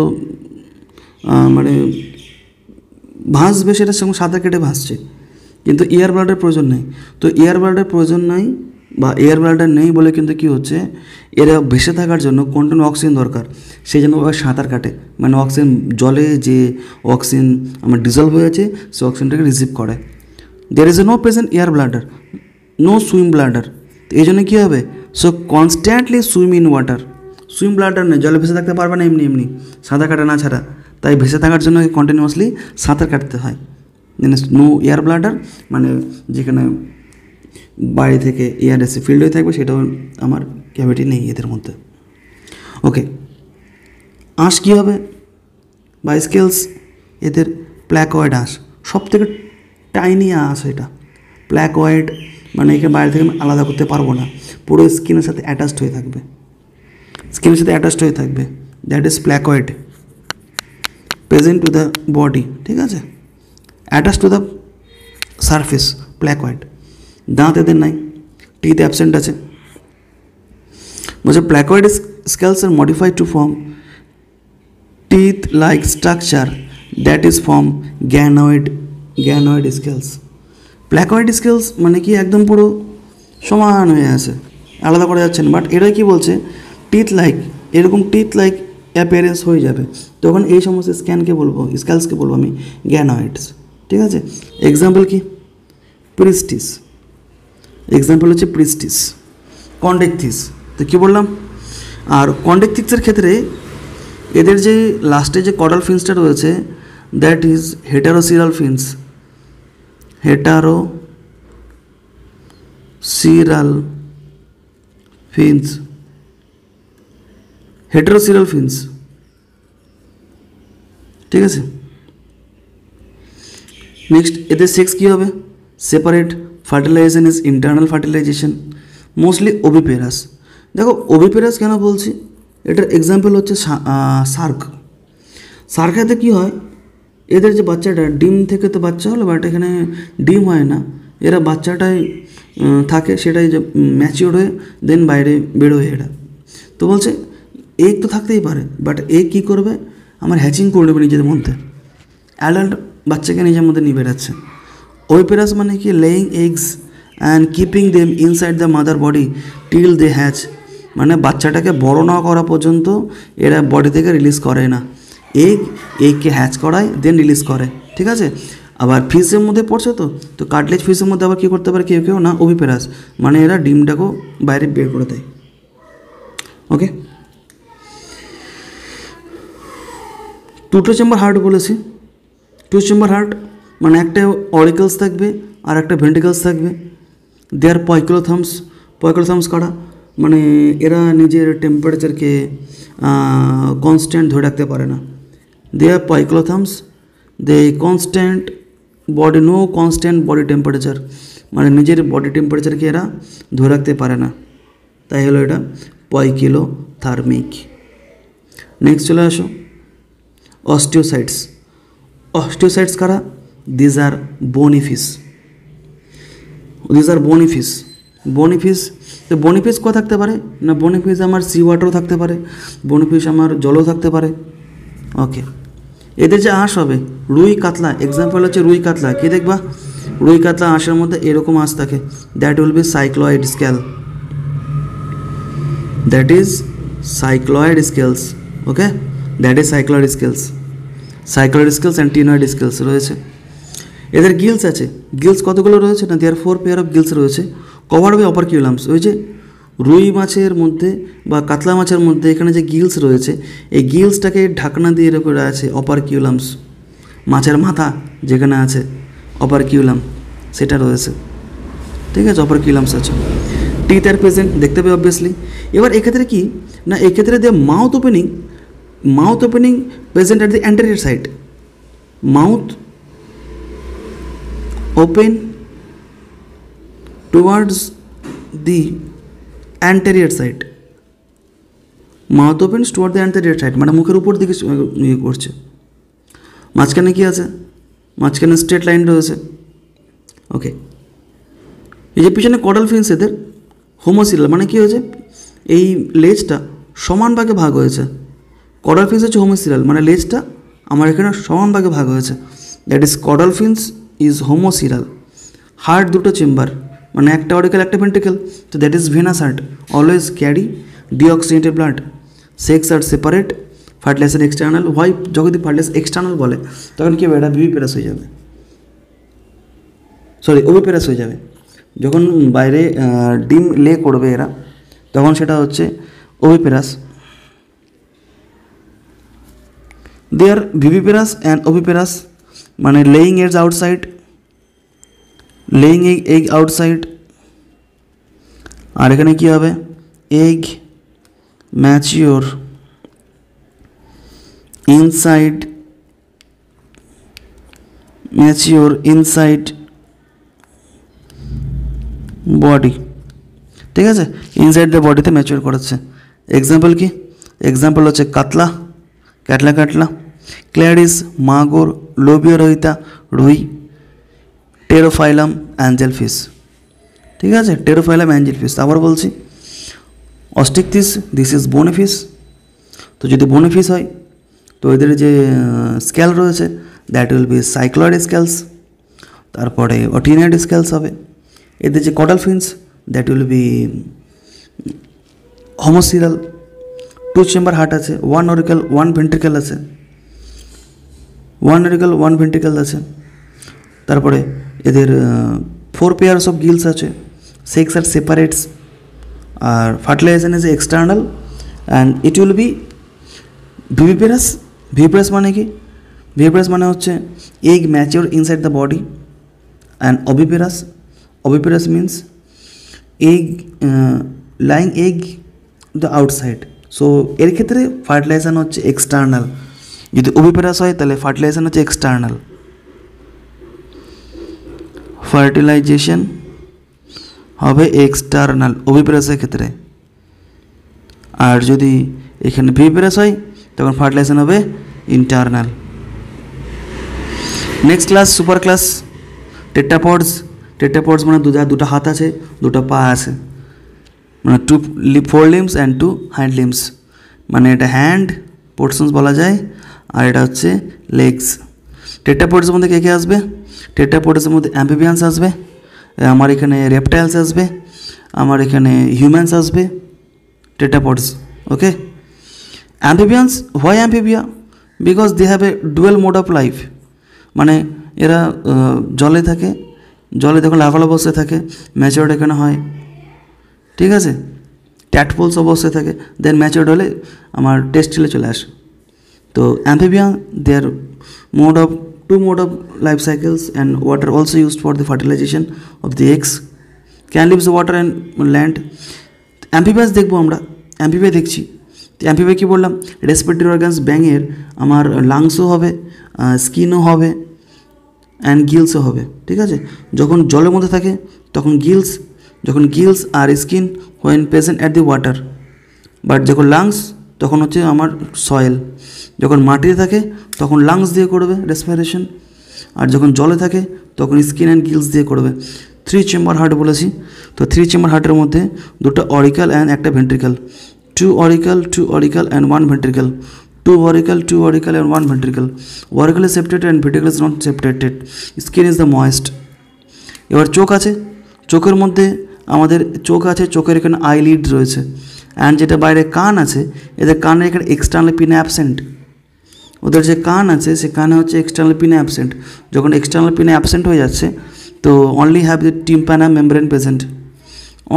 মানে ভাসবে, সেটার সঙ্গে সাঁতার কেটে ভাসছে, কিন্তু এয়ার ব্লাডের প্রয়োজন নেই। তো এয়ার ব্লাডের প্রয়োজন নাই বা এয়ার ব্লাডার নেই বলে কিন্তু কী হচ্ছে, এরা ভেসে থাকার জন্য কন্টিনিউ অক্সিজেন দরকার, সেই জন্য ওরা সাঁতার কাটে, মানে অক্সিজেন জলে যে অক্সিজেন আমার ডিজলভ হয়ে আছে সে অক্সিজেনটাকে রিসিভ করে। There is a no present air bladder, no swim bladder, এই জন্য কী হবে, so constantly swim in water. Swim bladder নেই, জলে ভেসে থাকতে পারবে না এমনি সাঁতার কাটা না ছাড়া, তাই ভেসে থাকার জন্য কন্টিনিউয়াসলি সাঁতার কাটতে হয়। নো এয়ার ব্লাডার মানে যেখানে বাইরে থেকে এয়ার এসে ফিল্ড হয়ে থাকবে, সেটাও আমার ক্যাভিটি নেই এদের মধ্যে। ওকে, আঁশ কী হবে বা স্কেলস, এদের প্ল্যাকয়েড আঁশ, সব থেকে টাইনি আঁশ এটা, প্ল্যাকয়েড মানে একে বাইরে থেকে আমি আলাদা করতে পারবো না, পুরো স্কিনের সাথে অ্যাটাচড হয়ে থাকবে, স্কিনের সাথে অ্যাটাচড হয়ে থাকবে, that is placoid, present to the body, ঠিক আছে, attach to the surface, placoid. দাঁত এদের নাই, টিথ অ্যাবসেন্ট আছে। বলছে placoid scales are modified to form teeth like structure that is form ganoid scales. Placoid scales মানে কি একদম পুরো সমান হয়ে আছে, আলাদা করা যাচ্ছে না, বাট এরা কি বলছে টিথ লাইক, এরকম টিথ লাইক অ্যাপিয়ারেন্স হয়ে যাবে, তখন এই সমস্ত স্কেলসকে বলবো আমি গ্যানয়েডস, ঠিক আছে। এক্সাম্পল কি, প্রিস্টিস, এক্সাম্পল হচ্ছে প্রিস্টিস, কন্ডেকথিস, তো কী বললাম। আর কন্ডেকথিসের ক্ষেত্রে এদের যে লাস্টে যে কডাল ফিন্সটা রয়েছে দ্যাট ইজ হেটারোসিরাল ফিন্স, হেটারোসিরাল ফিন্স, ঠিক আছে। নেক্সট এদের সেক্স কী হবে, separate, fertilisation is internal fertilisation, mostly oviparous. দেখো ওভিপেরাস কেন বলছি, এটার এক্সাম্পল হচ্ছে শার্কেতে কী হয়, এদের যে বাচ্চাটা ডিম থেকে তো বাচ্চা হলো, বাট এখানে ডিম হয় না, এরা বাচ্চাটাই থাকে, সেটাই যে ম্যাচিওর হয়ে দেন বাইরে বেরোয় এরা। তো বলছে এগ তো থাকতেই পারে, বাট এগ কী করবে, আমার হ্যাচিং করে নেবে নিজের মধ্যে, অ্যাডাল্ট বাচ্চাকে নিজের মধ্যে নিয়ে বেড়াচ্ছে। ওভিপেরাস মানে কি, laying eggs and keeping them inside the mother body till they hatch, মানে বাচ্চাটাকে বড় না করা পর্যন্ত এরা বডি থেকে রিলিজ করে না, এগকে হ্যাচ করায় দেন রিলিজ করে, ঠিক আছে। আবার ফিশের মধ্যে পড়ছে, তো কাটলেজ ফিশের মধ্যে আবার কী করতে পারে কেউ না, ওভিপেরাস মানে এরা ডিমটাকেও বাইরে বের করে দেয়। ওকে, দুটো চেম্বার হার্ট বলেছি, টু চেম্বার হার্ট মানে একটা অরিকলস থাকবে আর একটা ভেন্ট্রিকলস থাকবে। দেয়ার পয়কোলোথামস কারা, মানে এরা নিজের টেম্পারেচারকে কনস্ট্যান্ট ধরে রাখতে পারে না। দেয়ার পয়কোলোথামস দে কনস্ট্যান্ট বডি টেম্পারেচার, মানে নিজের বডি টেম্পারেচারকে এরা ধরে রাখতে পারে না, তাই হলো এটা পয়কিলোথার্মিক। নেক্সট চলে আসো অস্টিওসাইটস কারা, দিজ আর বোনিফিস। তো বনিফিস কোথা থাকতে পারে না, বনিফিস আমার সি ওয়াটারও থাকতে পারে, বনিফিস আমার জলও থাকতে পারে। ওকে, এদের যে আঁশ হবে রুই কাতলা, এক্সাম্পল হচ্ছে রুই কাতলা, কি দেখবা রুই কাতলা আঁশের মধ্যে এরকম আঁশ থাকে, that will be cycloid scale, that is cycloid scales. Okay, that is cycloid scales and ctenoid scales রয়েছে। এদের গিলস আছে, গিলস কতগুলো রয়েছে না, দেয়ার 4 পেয়ার অফ গিলস রয়েছে, কভার বাই অপারকিউলামস। ওই যে রুই মাছের মধ্যে বা কাতলা মাছের মধ্যে এখানে যে গিলস রয়েছে, এই গিলসটাকে ঢাকনা দিয়ে করে আছে অপারকিউলামস, মাছের মাথা যেখানে আছে অপারকিউলাম সেটা রয়েছে, ঠিক আছে, অপারকিউলামস আছে। টিথ আর প্রেজেন্ট দেখতে পাবে অবভিয়াসলি। এবার এক্ষেত্রে কি না, এক্ষেত্রে দিয়ে mouth opening present at the anterior side, mouth open towards the anterior side, mouth opens toward the anterior side, মানে মুখের উপর দিকে ইয়ে করছে। মাঝখানে কি আছে, মাঝখানে স্ট্রেট লাইন রয়েছে। ওকে, এই যে পিছনে কডাল ফিন্স এদের হোমোসিলাল, মানে কি হয়েছে এই লেজটা সমান ভাগে ভাগ হয়েছে। কডাল ফিন্স হচ্ছে হোমোসিলাল, মানে লেজটা আমার এখানে সমান ভাগে ভাগ হয়েছে, that is caudal fins is homocercal. Heart দুটো চেম্বার, মানে একটা অরিকেল একটা ভেন্ট্রিকেল, তো that is venous heart, always carry deoxygenated blood, sex are separate, fertilisation external. Why যদি ফার্টিলাইজেশন এক্সটার্নাল বলে তখন কী হবে, এটা ভিভিপেরাস হয়ে যাবে, ওভিপেরাস হয়ে যাবে। যখন বাইরে ডিম লে করবে এরা তখন সেটা হচ্ছে ওভিপেরাস। দেয়ার ভিভিপেরাস অ্যান্ড ওভিপেরাস, মানে লেইং এগ আউটসাইড, আর এখানে কী হবে এগ ম্যাচিওর ইনসাইড বডি, ঠিক আছে, ইনসাইড দ্য বডিতে ম্যাচিওর করাচ্ছে। এক্সাম্পল কি, এক্সাম্পল হচ্ছে কাতলা, ক্ল্যারিস, মাগুর, লোবিওরহিতা, রুই, টেরোফাইলাম অ্যাঞ্জেলফিশ, ঠিক আছে, টেরোফাইলাম অ্যাঞ্জেলফিশ। আবার বলছি অস্টিকথিস, দিস ইজ বোনিফিস। তো যদি বোনিফিস হয় তো এদের যে স্কেল রয়েছে that will be cycloid scales, তারপরে অটিনয়েড স্কেলস হবে। এদের যে caudal fins that will be homocercal. 2 chamber heart আছে, 1 অরিকেল 1 ভেন্ট্রিকেল আছে, 1 অরিকেল 1 ভেন্ট্রিকেল আছে। তারপরে এদের 4 পেয়ার্স অফ গিলস আছে, সেক্স আর সেপারেটস, আর fertilization is external and it will be viviparous. Viviparous মানে কি, ভিভিপেরাস মানে হচ্ছে egg mature inside the body, and oviparous means egg lying egg the outside. So এর ক্ষেত্রে ফার্টিলাইজেশন হচ্ছে external, যদি ওভিপেরাস হয় তাহলে ফার্টিলাইজেশন হচ্ছে এক্সটার্নাল, ফার্টিলাইজেশন হবে এক্সটার্নাল ওভিপেরাসের ক্ষেত্রে। আর যদি এখানে ভিভিপেরাস হয় তখন ফার্টিলাইজেশন হবে internal. Next class super class tetrapods মানে দুটো হাত আছে, দুটো পা আছে, মানে 4 limbs অ্যান্ড 2 hind limbs, মানে এটা হ্যান্ড পোর্শনস বলা যায়, আর এটা হচ্ছে লেগস। টেট্রাপডসের মধ্যে কে কে আসবে, টেট্রাপডসের মধ্যে অ্যাম্ফিবিয়ান্স আসবে, আমার এখানে রেপটাইলস আসবে, আমার এখানে হিউম্যানস আসবে, tetrapods. Okay, amphibians, why amphibia, because they have a dual mode of life, মানে এরা জলে থাকে, জলে যখন লাভাল অবস্থায় থাকে ম্যাচিওর্ড এখানে হয়, ঠিক আছে, ট্যাডপোলস অবস্থায় থাকে, দেন ম্যাচিওর্ড হলে আমার টেস্টিলে চলে আসে। তো amphibian their mode of two mode of life cycles, and water also used for the fertilization of the eggs. Can lives water and land. অ্যাম্পিবিয়াস দেখবো আমরা, অ্যাম্পিবিয়া দেখছি। তো অ্যাম্পিবিয়া কী বললাম, রেসপিরেটরি অর্গানস ব্যাঙের আমার লাংসও হবে, স্কিনও হবে, অ্যান্ড গিলসও হবে, ঠিক আছে। যখন জলের মধ্যে থাকে তখন গিলস আর skin when present at the water, but যখন লাংস তখন হচ্ছে আমার সয়েল। যখন মাটিতে থাকে তখন লাংস দিয়ে করবে রেসপিরেশন, আর যখন জলে থাকে তখন স্কিন অ্যান্ড গিলস দিয়ে করবে। 3 চেম্বার হার্ট বলেছি, তো 3 চেম্বার হার্টের মধ্যে দুটো অরিকাল অ্যান্ড একটা ventricle, 2 auricle and 1 ventricle, 2 auricle and 1 ventricle. Auricle is separated and ventricle is not separated. Skin is the moist. এবার চোখ আছে, চোখের মধ্যে আমাদের চোখ আছে, চোখের এখানে আইলিড রয়েছে, অ্যান্ড যেটা বাইরে কান আছে, এদের কানের এখানে এক্সটার্নাল পিন অ্যাবসেন্ট। ওদের যে কান আছে সে কানে হচ্ছে এক্সটার্নাল পিনে অ্যাবসেন্ট। যখন এক্সটার্নাল পিনে অ্যাবসেন্ট হয়ে যাচ্ছে তো only have the tympana membrane present,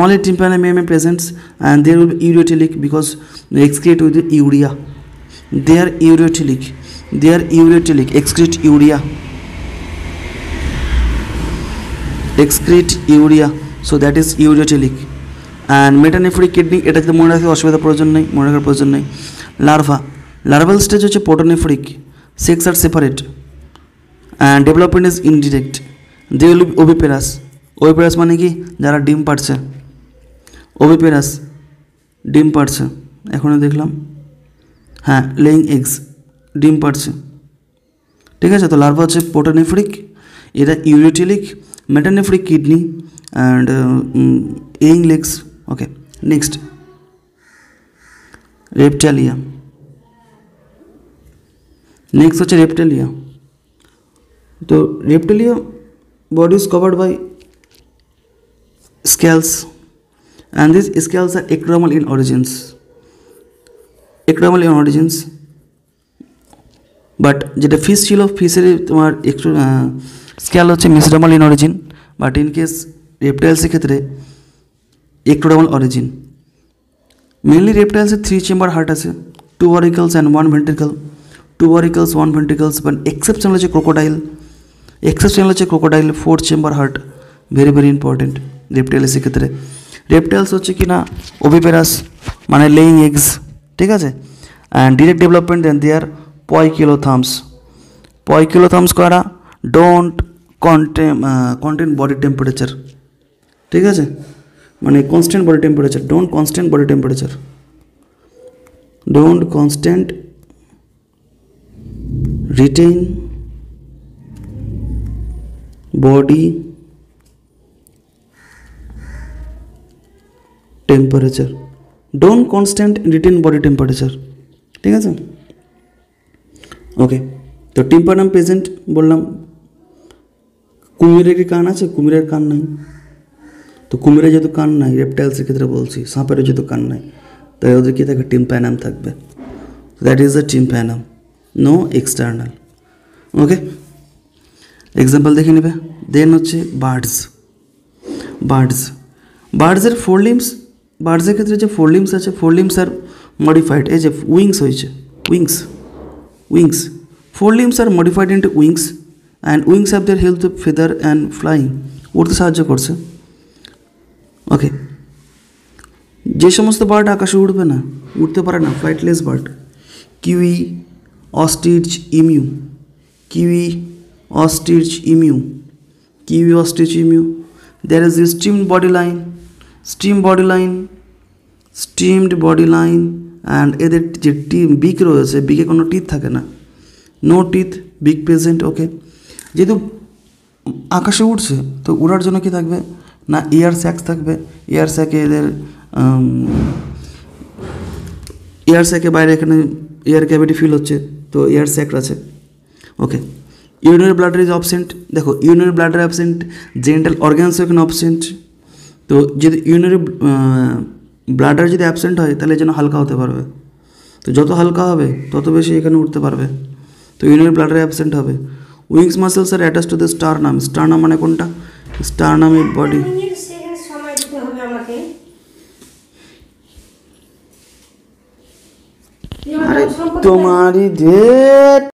only tympanic membrane presents, and there will be ureteric because they excrete with the urea. They are ureteric, excrete urea, so that is ureteric. And metanephric kidney, এটা যদি মনে রাখতে অসুবিধা প্রয়োজন নেই। Larval stage হচ্ছে protonephric, sex are separate, and development is indirect. They will be oviparous মানে কি, যারা ডিম পাড়ছে, ওভিপেরাস ডিম পাড়ছে, এখনও দেখলাম, হ্যাঁ লেইং এগস, ডিম পাড়ছে, ঠিক আছে। তো লার্ভা হচ্ছে প্রোটোনেফ্রিক, এরা ইউরেটিলিক, মেটানেফ্রিক কিডনি অ্যান্ড এইং legs. Okay, next reptilia. Next হচ্ছে রেপটালিয়া। তো reptilia body is covered by scales, and these scales are ectodermal in origins, but যেটা ফিশ ছিল, ফিশের তোমার স্কেল হচ্ছে mesodermal in origin, but in case রেপটাইলসের ক্ষেত্রে ectodermal origin. মেনলি রেপটাইলসের 3 চেম্বার হার্ট আছে, 2 auricles and 1 ventricle, 2 auricles 1 ventricles, but exception হচ্ছে crocodile, 4 chamber heart, very important রেপটাইলসের ক্ষেত্রে। রেপটাইলস হচ্ছে কি না ওভিপেরাস, মানে লেইং এগস, ঠিক আছে। অ্যান্ড ডিরেক্ট ডেভেলপমেন্ট দেন দেয়ার পয়কিলোথামস কারা ডোন্ট কন্টেন বডি টেম্পারেচার, ঠিক আছে, মানে constant body temperature, don't constant retain body temperature, don't constant written body temperature, ঠিক আছে। ওকে, তো টিম্পানাম প্রেজেন্ট বললাম। কুমিরের কি কান আছে? কুমিরের কান নাই, তো কুমিরের যেহেতু কান নাই, রেপটাইলসের ক্ষেত্রে বলছি, সাপেরও যেহেতু কান নাই, তাই ওদের কী থাকে, টিম্প্যানাম থাকবে, that is the tympanum, no external. Okay, example দেখে নেবে। দেন হচ্ছে বার্ডসের 4 লিম্বস, বার্ডসের ক্ষেত্রে যে 4 লিম্বস আছে, 4 লিম্বস আর মডিফাইড, এই যে উইংস হয়েছে, wings 4 limbs are modified into wings, and wings have their help to feather and flying, উড়তে সাহায্য করছে। ওকে, যে সমস্ত বার্ড আকাশে উঠতে পারে না, flightless bird, kiwi, ostrich, emu, there is a steamed body line, and এদের যে বিক রয়েছে, বিকে কোনো টিথ থাকে না, নো টিথ, বিগ প্রেজেন্ট। ওকে, যেহেতু আকাশে উঠছে তো উড়ার জন্য কি থাকবে না, এয়ার স্যাক্স থাকবে, এয়ার স্যাকে বাইরে এখানে এয়ার ক্যাভিটি ফিল হচ্ছে, তো এয়ার স্যাক আছে। ওকে, ইউরিনারি ব্লাডার ইজ অবসেন্ট, দেখো urinary bladder absent, genital organs এখানে অবসেন্ট, তো যদি ইউরিনারি ব্লাডার যদি অ্যাবসেন্ট হয় তাহলে যেন হালকা হতে পারবে, তো যত হালকা হবে তত বেশি এখানে উঠতে পারবে, তো ইউরিনারি ব্লাডার অ্যাবসেন্ট হবে। Wings muscles are attach to the sternum, sternum মানে কোনটা, স্টারনাম এই বডি। তোমারই